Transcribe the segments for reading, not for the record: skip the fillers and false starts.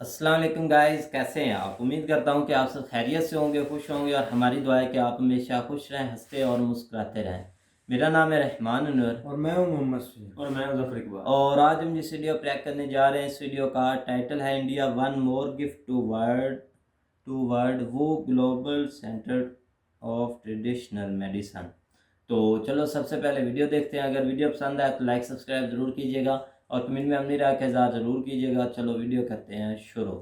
अस्सलाम वालेकुम गाइस, कैसे हैं आप। उम्मीद करता हूं कि आप सब खैरियत से होंगे, खुश होंगे और हमारी दुआ है कि आप हमेशा खुश रहें, हंसते और मुस्कुराते रहें। मेरा नाम है रहमान अनवर और मैं हूं मोहम्मद सईद और मैं ज़फर इकबाल। और आज हम जिस वीडियो प्रैक करने जा रहे हैं, इस वीडियो का टाइटल है India one more gift to world वो global centre of traditional medicine. तो चलो सबसे पहले वीडियो देखते हैं। अगर वीडियो पसंद आए तो लाइक सब्सक्राइब ज़रूर कीजिएगा और कमेंट में अपनी राय का इज़हार ज़रूर कीजिएगा। चलो वीडियो करते हैं शुरू।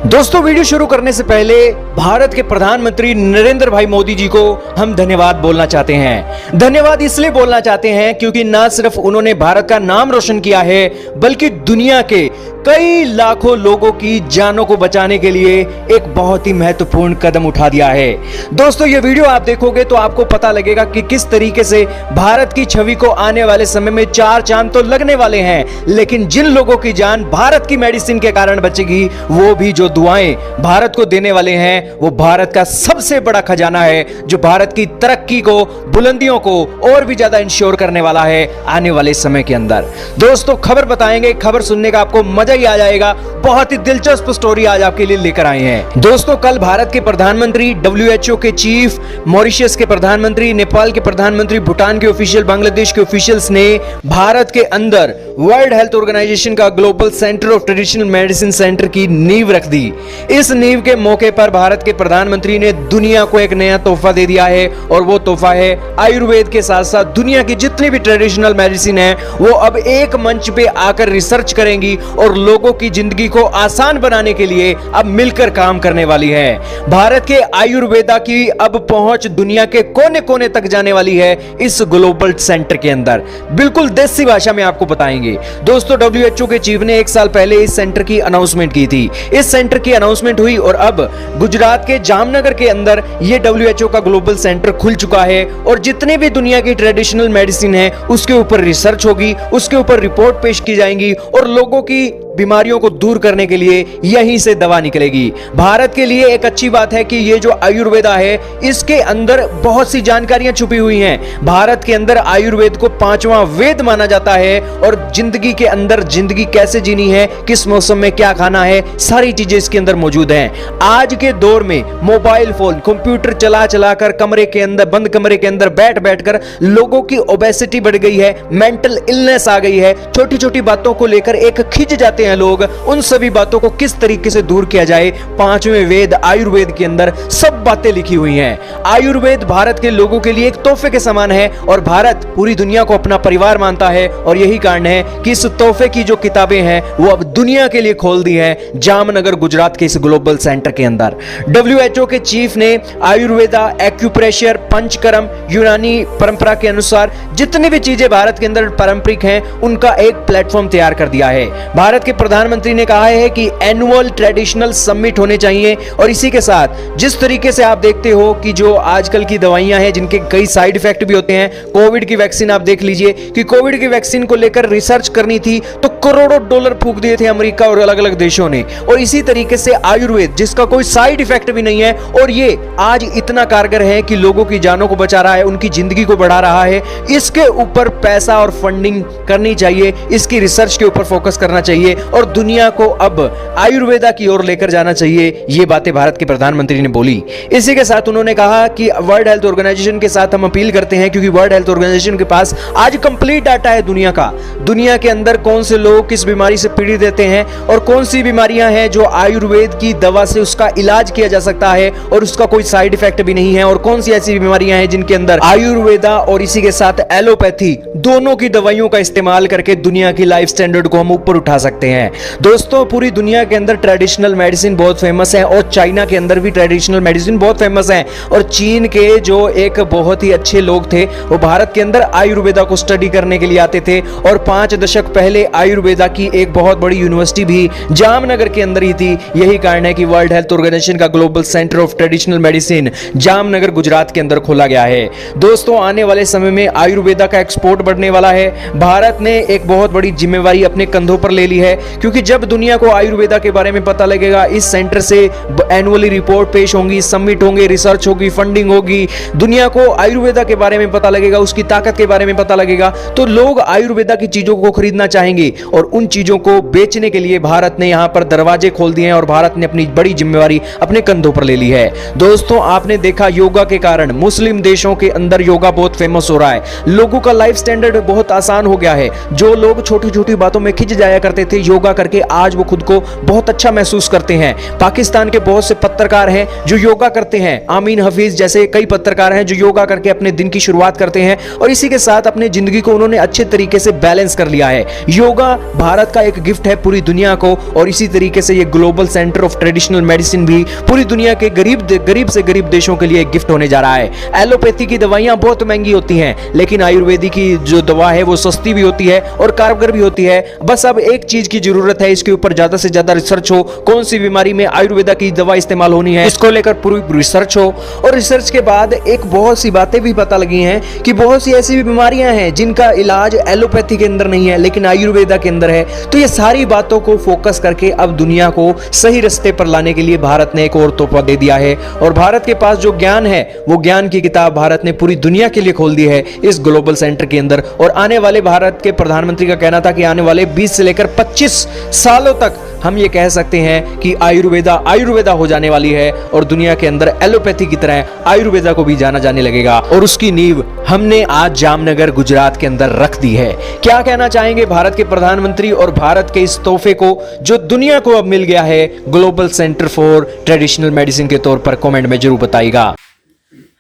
दोस्तों, वीडियो शुरू करने से पहले भारत के प्रधानमंत्री नरेंद्र भाई मोदी जी को हम धन्यवाद बोलना चाहते हैं। धन्यवाद इसलिए बोलना चाहते हैं क्योंकि ना सिर्फ उन्होंने भारत का नाम रोशन किया है, बल्कि दुनिया के कई लाखों लोगों की जानों को बचाने के लिए एक बहुत ही महत्वपूर्ण कदम उठा दिया है। दोस्तों, ये वीडियो आप देखोगे तो आपको पता लगेगा कि किस तरीके से भारत की छवि को आने वाले समय में चार चांद तो लगने वाले हैं, लेकिन जिन लोगों की जान भारत की मेडिसिन के कारण बचेगी, वो भी जो दुआएं भारत को देने वाले हैं, वो भारत का सबसे बड़ा खजाना है, जो भारत की तरक्की को, बुलंदियों को और भी ज्यादा इंश्योर करने वाला है आने वाले समय के अंदर। दोस्तों, खबर बताएंगे, खबर सुनने का आपको मजा ही आ जाएगा। बहुत ही दिलचस्प स्टोरी आज आपके लिए लेकर आए हैं। दोस्तों, कल भारत के प्रधानमंत्री, WHO के चीफ, मॉरिशस के प्रधानमंत्री, नेपाल के प्रधानमंत्री, भूटान के ऑफिशियल, बांग्लादेश के ऑफिशियल्स ने भारत के अंदर वर्ल्ड हेल्थ ऑर्गेनाइजेशन का global centre of traditional medicine centre की नींव रख दी। इस नींव के मौके पर भारत के प्रधानमंत्री ने दुनिया को एक नया तोहफा दे दिया है, और वो तोहफा है आयुर्वेद के साथ साथ दुनिया की जितनी भी ट्रेडिशनल मेडिसिन है, वो अब एक मंच पे आकर रिसर्च करेंगी और लोगों की जिंदगी को आसान बनाने के लिए अब मिलकर काम करने वाली है। भारत के आयुर्वेदा की अब पहुंच दुनिया के कोने कोने तक जाने वाली है इस ग्लोबल सेंटर के अंदर। बिल्कुल देसी भाषा में आपको बताएंगे। दोस्तों, WHO के चीफ ने 1 साल पहले इस सेंटर की अनाउंसमेंट की थी। इस सेंटर की अनाउंसमेंट हुई और अब गुजरात के जामनगर के अंदर ये WHO का ग्लोबल सेंटर खुल चुका है, और जितने भी दुनिया की ट्रेडिशनल मेडिसिन है उसके ऊपर रिसर्च होगी, उसके ऊपर रिपोर्ट पेश की जाएंगी और लोगों की बीमारियों को दूर करने के लिए यहीं से दवा निकलेगी। भारत के लिए एक अच्छी बात है कि ये जो आयुर्वेदा है, इसके अंदर बहुत सी जानकारियां छुपी हुई हैं। भारत के अंदर आयुर्वेद को 5वां वेद माना जाता है, और जिंदगी के अंदर जिंदगी कैसे जीनी है, किस मौसम में क्या खाना है, सारी चीजें इसके अंदर मौजूद हैं। आज के दौर में मोबाइल फोन, कंप्यूटर चला चलाकर कमरे के अंदर, बंद कमरे के अंदर बैठ बैठकर लोगों की ओबेसिटी बढ़ गई है, मेंटल इलनेस आ गई है। छोटी छोटी बातों को लेकर एक खिंच जाते हैं लोग। उन सभी बातों को किस तरीके से दूर किया जाए, 5वें वेद आयुर्वेद के अंदर सब बातें लिखी हुई हैं। आयुर्वेद भारत के लोगों के लिए एक तोहफे के समान है, और भारत पूरी दुनिया को अपना परिवार मानता है, और यही कारण है कि इस तोहफे की जो किताबें हैं वो अब दुनिया के लिए खोल दी है जामनगर गुजरात के इस ग्लोबल सेंटर के अंदर। WHO के चीफ ने आयुर्वेदा, एक्यूप्रेशर, पंचकर्म, यूनानी परंपरा के अनुसार जितनी भी चीजें भारत के अंदर पारंपरिक हैं, उनका एक प्लेटफॉर्म तैयार कर दिया है। भारत के प्रधानमंत्री ने कहा है कि एनुअल ट्रेडिशनल समिट होने चाहिए, और इसी के साथ जिस तरीके से आप देखते हो कि जो आजकल की दवाइयां हैं जिनके कई साइड इफेक्ट भी होते हैं, कोविड की वैक्सीन आप देख लीजिए कि कोविड की वैक्सीन को लेकर रिसर्च करनी थी तो करोड़ों डॉलर फूंक दिए थे अमेरिका और अलग अलग देशों ने। और इसी तरीके से आयुर्वेद, जिसका कोई साइड इफेक्ट भी नहीं है, और ये आज इतना कारगर है कि लोगों की जानों को बचा रहा है, उनकी जिंदगी को बढ़ा रहा है, इसके ऊपर पैसा और फंडिंग करनी चाहिए, इसकी रिसर्च के ऊपर फोकस करना चाहिए, और दुनिया को अब आयुर्वेदा की ओर लेकर जाना चाहिए। ये बातें भारत के प्रधानमंत्री ने बोली। इसी के साथ उन्होंने कहा कि वर्ल्ड हेल्थ ऑर्गेनाइजेशन के साथ हम अपील करते हैं, क्योंकि वर्ल्ड हेल्थ ऑर्गेनाइजेशन के पास आज कंप्लीट डाटा है दुनिया का, दुनिया के अंदर कौन से लोग किस बीमारी से पीड़ित रहते हैं, और कौन सी बीमारियां हैं जो आयुर्वेद की दवा से उसका इलाज किया जा सकता है और उसका कोई साइड इफेक्ट भी नहीं है, और कौन सी ऐसी बीमारियां हैं जिनके अंदर आयुर्वेदा और इसी के साथ एलोपैथी दोनों की दवाइयों का इस्तेमाल करके दुनिया की लाइफ स्टैंडर्ड को हम ऊपर उठा सकते हैं। हैं। दोस्तों पूरी दुनिया के अंदर ट्रेडिशनल मेडिसिन बहुत फेमस है और चाइना के अंदर भी ट्रेडिशनल मेडिसिन बहुत फेमस है। और चीन के जो एक बहुत ही अच्छे लोग थे वो भारत के अंदर आयुर्वेदा को स्टडी करने के लिए आते थे और 5 दशक पहले आयुर्वेदा की एक बहुत बड़ी यूनिवर्सिटी भी जामनगर के अंदर ही थी। यही कारण है कि वर्ल्ड हेल्थ ऑर्गेनाइजेशन का global centre of traditional medicine Jamnagar Gujarat के अंदर खोला गया है। दोस्तों आने वाले समय में आयुर्वेदा का एक्सपोर्ट बढ़ने वाला है। भारत ने एक बहुत बड़ी जिम्मेवारी अपने कंधों पर ले ली है, क्योंकि जब दुनिया को आयुर्वेदा के बारे में पता लगेगा, इस सेंटर से एनुअली रिपोर्ट पेश होंगी, सबमिट होंगे, रिसर्च होगी, फंडिंग होगी, दुनिया को आयुर्वेदा के बारे में पता लगेगा, उसकी ताकत के बारे में पता लगेगा, तो लोग आयुर्वेदा की चीजों को खरीदना चाहेंगे और उन चीजों को बेचने के लिए भारत ने यहां पर दरवाजे खोल दिए हैं और भारत ने अपनी बड़ी जिम्मेवारी अपने कंधों पर ले ली है। दोस्तों आपने देखा योगा के कारण मुस्लिम देशों के अंदर योगा बहुत फेमस हो रहा है। लोगों का लाइफ स्टैंडर्ड बहुत आसान हो गया है। जो लोग छोटी छोटी बातों में खिंच जाया करते थे, योगा करके आज वो खुद को बहुत अच्छा महसूस करते हैं। पाकिस्तान के बहुत से पत्रकार हैं जो योगा करते हैं। आमीन हफीज जैसे कई पत्रकार हैं जो योगा करके अपने दिन की शुरुआत करते हैं और इसी के साथ अपनी जिंदगी को उन्होंने अच्छे तरीके से बैलेंस कर लिया है। योगा भारत का एक गिफ्ट है पूरी दुनिया को और इसी तरीके से ये global centre of traditional medicine भी पूरी दुनिया के गरीब से गरीब देशों के लिए एक गिफ्ट होने जा रहा है। एलोपैथी की दवाइयां बहुत महंगी होती हैं, लेकिन आयुर्वेदिक की जो दवा है वो सस्ती भी होती है और कारगर भी होती है। बस अब एक चीज की जरूरत है, इसके ऊपर ज्यादा से ज्यादा रिसर्च हो, कौन सी बीमारी में आयुर्वेदा की दवा इस्तेमाल होनी है, इसको लेकर पूरी रिसर्च हो। और रिसर्च के बाद एक बहुत सी बातें भी पता लगी हैं कि बहुत सी ऐसी बीमारियां हैं जिनका इलाज एलोपैथी के अंदर नहीं है लेकिन आयुर्वेदा के अंदर है। तो ये सारी बातों को फोकस करके अब दुनिया को सही रास्ते पर लाने के लिए भारत ने एक और तोहफा दे दिया है और भारत के पास जो ज्ञान है वो ज्ञान की किताब भारत ने पूरी दुनिया के लिए खोल दी है इस ग्लोबल सेंटर के अंदर। और आने वाले भारत के प्रधानमंत्री का कहना था कि आने वाले 20 से लेकर 25 सालों तक हम ये कह सकते हैं कि आयुर्वेदा हो जाने वाली है और दुनिया के अंदर एलोपैथी की तरह आयुर्वेदा को भी जाना जाने लगेगा और उसकी नींव हमने आज जामनगर गुजरात के अंदर रख दी है। क्या कहना चाहेंगे भारत के प्रधानमंत्री और भारत के इस तोहफे को जो दुनिया को अब मिल गया है global centre for traditional medicine के तौर पर, कमेंट में जरूर बताइएगा।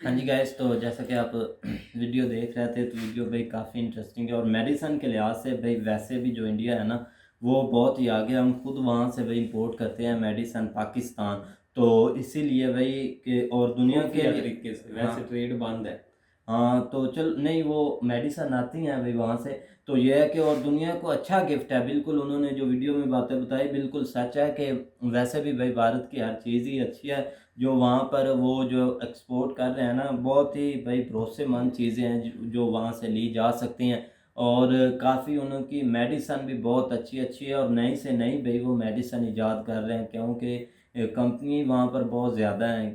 हाँ जी गाइस, तो जैसा कि आप वीडियो देख रहे थे तो वीडियो भाई काफ़ी इंटरेस्टिंग है और मेडिसिन के लिहाज से भाई वैसे भी जो इंडिया है ना वो बहुत ही आगे। हम खुद वहाँ से भाई इंपोर्ट करते हैं मेडिसिन पाकिस्तान, तो इसीलिए भाई कि और दुनिया के तरीके से वैसे ट्रेड बंद है। हाँ तो चल नहीं वो मेडिसिन आती हैं भाई वहाँ से, तो ये है कि और दुनिया को अच्छा गिफ्ट है। बिल्कुल उन्होंने जो वीडियो में बातें बताई बिल्कुल सच है कि वैसे भी भाई भारत की हर चीज़ ही अच्छी है। जो वहाँ पर वो जो एक्सपोर्ट कर रहे हैं ना बहुत ही भाई भरोसेमंद चीज़ें हैं जो वहाँ से ली जा सकती हैं और काफ़ी उनकी मेडिसन भी बहुत अच्छी अच्छी है और नई से नई भाई वो मेडिसन ईजाद कर रहे हैं क्योंकि कंपनी वहाँ पर बहुत ज़्यादा है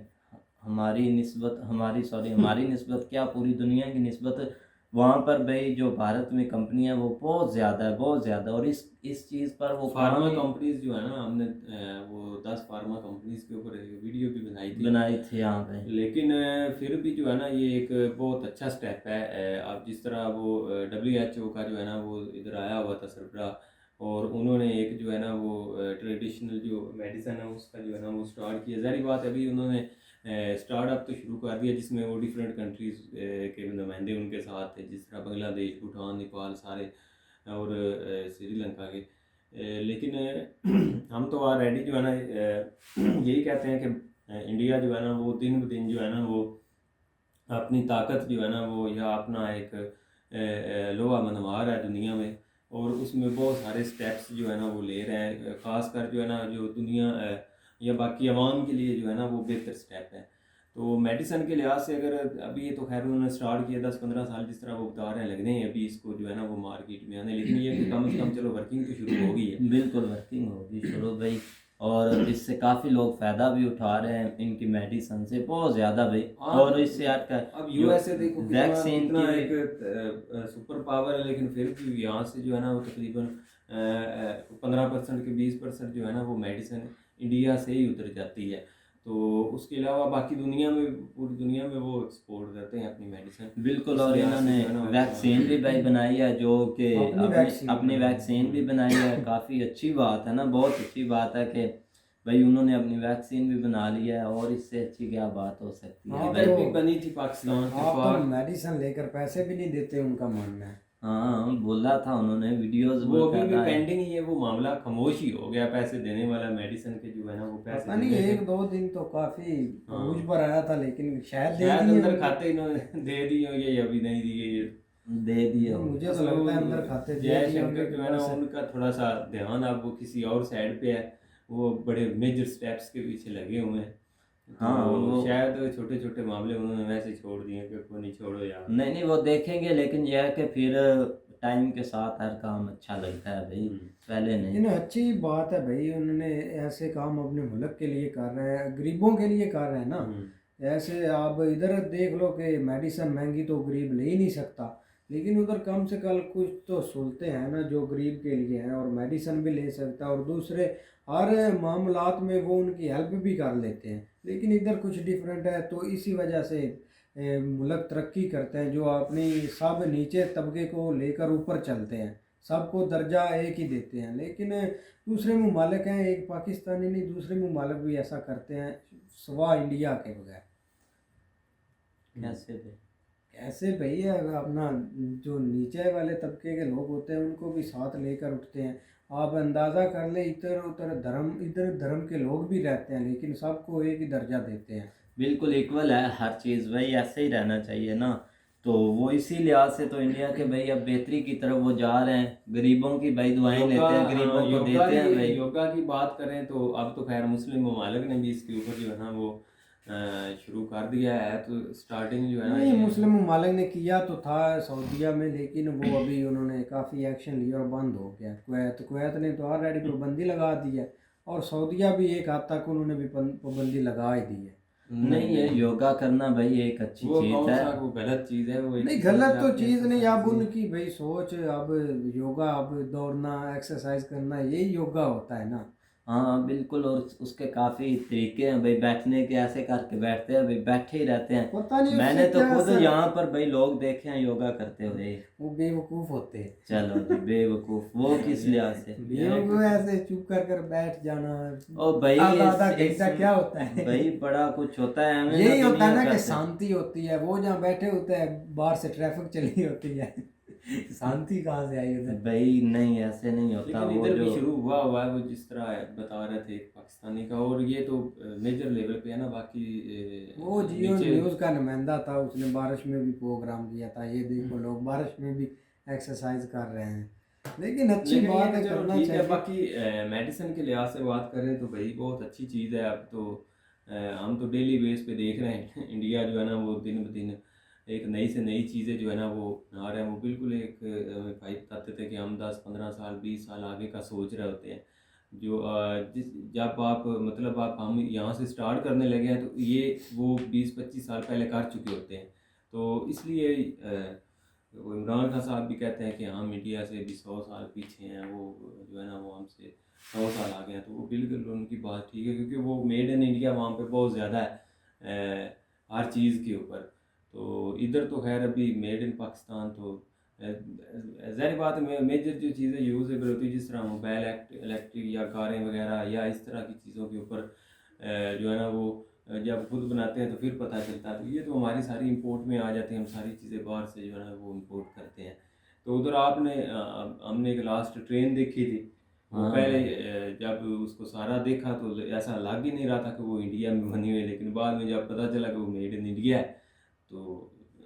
हमारी निस्बत क्या पूरी दुनिया की निस्बत वहाँ पर भाई जो भारत में कंपनी है वो बहुत ज़्यादा और इस चीज़ पर वो फार्मा कंपनीज जो है ना, हमने वो 10 फार्मा कंपनीज के ऊपर वीडियो भी बनाई थी यहाँ पे। लेकिन फिर भी जो है ना ये एक बहुत अच्छा स्टेप है। अब जिस तरह वो WHO का जो है ना वो इधर आया हुआ था सरबराह और उन्होंने एक जो है ना वो ट्रेडिशनल जो मेडिसिन है उसका जो है ना वो स्टार्ट किया। ज़ाहिर बात है अभी उन्होंने स्टार्टअप तो शुरू कर दिया जिसमें वो डिफरेंट कंट्रीज़ के नुमाइंदे उनके साथ थे, जिस तरह बांग्लादेश, भूटान, नेपाल सारे और श्रीलंका के। लेकिन हम तो ऑलरेडी जो है ना यही कहते हैं कि इंडिया जो है ना वो दिन ब दिन जो है ना वो अपनी ताकत जो है ना वो या अपना एक लोहा मनवा रहा है दुनिया में और उसमें बहुत सारे स्टेप्स जो है ना वो ले रहे हैं। ख़ासकर जो है ना जो दुनिया या बाकी आवाम के लिए जो है ना वो बेहतर स्टेप है। तो मेडिसिन के लिहाज से अगर अभी ये तो खैर उन्होंने स्टार्ट किया 10-15 साल जिस तरह वो बता रहे हैं लगने हैं अभी इसको जो है ना वो मार्केट में आने, लेकिन ये कि कम से कम चलो वर्किंग तो शुरू हो गई है। बिल्कुल वर्किंग होगी शुरू भाई और इससे काफ़ी लोग फ़ायदा भी उठा रहे हैं इनकी मेडिसिन से बहुत ज़्यादा भाई। और इससे अब यूएसए देखो वैक्सीन कितना एक सुपर पावर है, लेकिन फिर भी यहाँ से जो है ना वो तकरीबन 15% के 20% जो है ना वो मेडिसिन इंडिया से ही उतर जाती है। तो उसके अलावा बाकी दुनिया में पूरी दुनिया में वो एक्सपोर्ट करते हैं अपनी मेडिसिन। बिल्कुल और इन्होंने वैक्सीन भी भाई बनाई है जो कि अपनी वैक्सीन भी बनाई है। काफ़ी अच्छी बात है ना, बहुत अच्छी बात है कि भाई उन्होंने अपनी वैक्सीन भी बना ली है और इससे अच्छी क्या बात हो सकती है। भी बनी थी पाकिस्तान आप तो मेडिसिन लेकर पैसे भी नहीं देते, उनका मानना है हाँ बोला था उन्होंने, वीडियोस वो अभी भी बकायदा है। पेंडिंग ही है, वो मामला खामोश ही हो गया। पैसे देने वाला मेडिसिन के जो है ना वो पैसे पता नहीं, देने थे। 1-2 दिन तो काफी हाँ। अरूज पर आया था, लेकिन शायद दे शायद दिए अंदर होंगे। खाते इन्होंने दे दिए होंगे या अभी नहीं दिए ये। दे दिए होंगे। मुझे तो लगता है अंदर खाते दे दिए होंगे जयशंकर कि जो है ना बस। उनका थोड़ा सा ध्यान अब वो किसी और साइड पे है, वो बड़े मेजर स्टेप्स के पीछे लगे हुए हैं। हाँ, तो वो- शायद छोटे छोटे मामले उन्होंने वैसे छोड़ दिए कि कोई नहीं, छोड़ो यार। नहीं नहीं, वो देखेंगे, लेकिन यह है कि फिर टाइम के साथ हर काम अच्छा लगता है भाई, पहले नहीं। लेकिन अच्छी बात है भाई, उन्होंने ऐसे काम अपने मुल्क के लिए कर रहे हैं, गरीबों के लिए कर रहे हैं ना। ऐसे आप इधर देख लो कि मेडिसिन महंगी तो गरीब ले ही नहीं सकता, लेकिन उधर कम से कम कुछ तो सहूलतें हैं ना जो गरीब के लिए हैं, और मेडिसिन भी ले सकता है, और दूसरे हर मामलात में वो उनकी हेल्प भी कर लेते हैं। लेकिन इधर कुछ डिफरेंट है, तो इसी वजह से मुल्क तरक्की करते हैं, जो अपनी सब नीचे तबके को लेकर ऊपर चलते हैं, सबको दर्जा एक ही देते हैं। लेकिन दूसरे ममालिक हैं, एक पाकिस्तानी नहीं, दूसरे ममालिक भी ऐसा करते हैं सिवा इंडिया के बगैर। कैसे भाई? ऐसे भाई है, अपना जो नीचे वाले तबके के लोग होते हैं उनको भी साथ लेकर उठते हैं। आप अंदाज़ा कर ले, इधर धर्म के लोग भी रहते हैं, लेकिन सबको एक ही दर्जा देते हैं। बिल्कुल इक्वल है हर चीज़ भाई, ऐसे ही रहना चाहिए ना। तो वो इसी लिहाज से तो इंडिया के भाई अब बेहतरी की तरफ वो जा रहे हैं, गरीबों की भाई दुआएं लेते हैं, गरीबों को देते हैं भाई। योगा की बात करें तो अब तो खैर मुस्लिम ममालिक ने भी इसके ऊपर जो है ना वो शुरू कर दिया है। तो स्टार्टिंग जो है ना नहीं, मुस्लिम ममालिक ने किया तो था सऊदीया में, लेकिन वो अभी उन्होंने काफ़ी एक्शन लिया और बंद हो गया। कुवैत ने तो ऑलरेडी पाबंदी लगा दी है, और सऊदीया भी एक हद तक उन्होंने भी पाबंदी लगा ही दी है। नहीं, ये योगा करना भाई एक अच्छी वो चीज़ कौन है। सा वो गलत चीज़ है, वो एक नहीं, किस्म गलत से तो आपने चीज़ नहीं, अब exercise उनकी भाई सोच, अब योगा, अब दौड़ना, एक्सरसाइज करना, यही योगा होता है ना। हाँ बिल्कुल, और उसके काफ़ी तरीके हैं भाई, बैठने के ऐसे करके बैठते हैं भाई, बैठे ही रहते हैं। पता नहीं मैंने उससे तो क्या खुद असर- यहाँ पर भाई लोग देखे हैं योगा करते हुए। वो बेवकूफ़ होते हैं। चलो जी, बेवकूफ़ वो किस लिहाज से? बेवकूफ़ ऐसे चुप कर बैठ जाना। ओ भाई आधा इस- घंटा क्या होता है? भाई बड़ा कुछ होता है, हमें यही तो होता है दुनिया ना कि करते। शांति होती है, वो जहाँ बैठे होते हैं बाहर से ट्रैफिक चली होती है, शांति कहाँ से आई उधर? भाई नहीं, ऐसे नहीं होता। लेकिन वो इधर भी जो शुरू हुआ है वो जिस तरह बता रहे थे एक पाकिस्तानी का, और ये तो मेजर लेवल पे है ना। बाकी वो जियो नीचे- न्यूज़ का नुमाइंदा था, उसने बारिश में भी प्रोग्राम किया था। ये देखो लोग बारिश में भी एक्सरसाइज कर रहे हैं, लेकिन अच्छी लेकिन बात ये है, तो चलो करना ठीक है। चाहिए। बाकी मेडिसिन के लिहाज से बात करें तो भाई बहुत अच्छी चीज़ है। अब तो हम तो डेली बेस पे देख रहे हैं इंडिया जो है ना वो दिन ब दिन एक नई से नई चीज़ें जो है ना वो बना रहे हैं। वो बिल्कुल एक भाई बताते थे कि हम 10-15 साल 20 साल आगे का सोच रहे होते हैं। जो जब आप मतलब आप हम यहाँ से स्टार्ट करने लगे हैं तो ये वो 20-25 साल पहले कर चुके होते हैं। तो इसलिए वो इमरान खान साहब भी कहते हैं कि हम इंडिया से भी 100 साल पीछे हैं, वो जो है ना वो हमसे 100 साल आगे हैं। तो वो बिल्कुल उनकी बात ठीक है, क्योंकि वो मेड इन इंडिया वहाँ पे बहुत ज़्यादा है हर चीज़ के ऊपर। तो इधर तो खैर अभी मेड इन पाकिस्तान। तो ज़ाहिर बात है मेजर जो चीज़ें यूज़ेबल होती है, जिस तरह मोबाइल इलेक्ट्रिक या कारें वगैरह या इस तरह की चीज़ों के ऊपर जो है ना वो जब खुद बनाते हैं तो फिर पता चलता है। तो ये तो हमारी सारी इंपोर्ट में आ जाती हैं, हम सारी चीज़ें बाहर से जो है ना वो इंपोर्ट करते हैं। तो उधर हमने एक लास्ट ट्रेन देखी थी, वो हाँ। पहले जब उसको सारा देखा तो ऐसा लग ही नहीं रहा था कि वो इंडिया में बनी हुई है, लेकिन बाद में जब पता चला कि वो मेड इन इंडिया है तो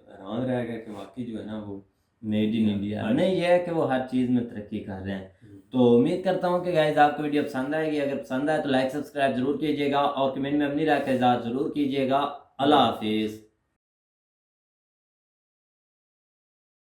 हैरान रह गया कि वाकई जो है ना वो मेड इन इंडिया। हाँ। नहीं, ये है कि वो हर चीज़ में तरक्की कर रहे हैं। तो उम्मीद करता हूँ कि गाइस आपको वीडियो पसंद आएगी। अगर पसंद आए तो लाइक सब्सक्राइब जरूर कीजिएगा, और कमेंट में अपनी राय का इज़हार जरूर कीजिएगा। अल्लाह हाफिज़।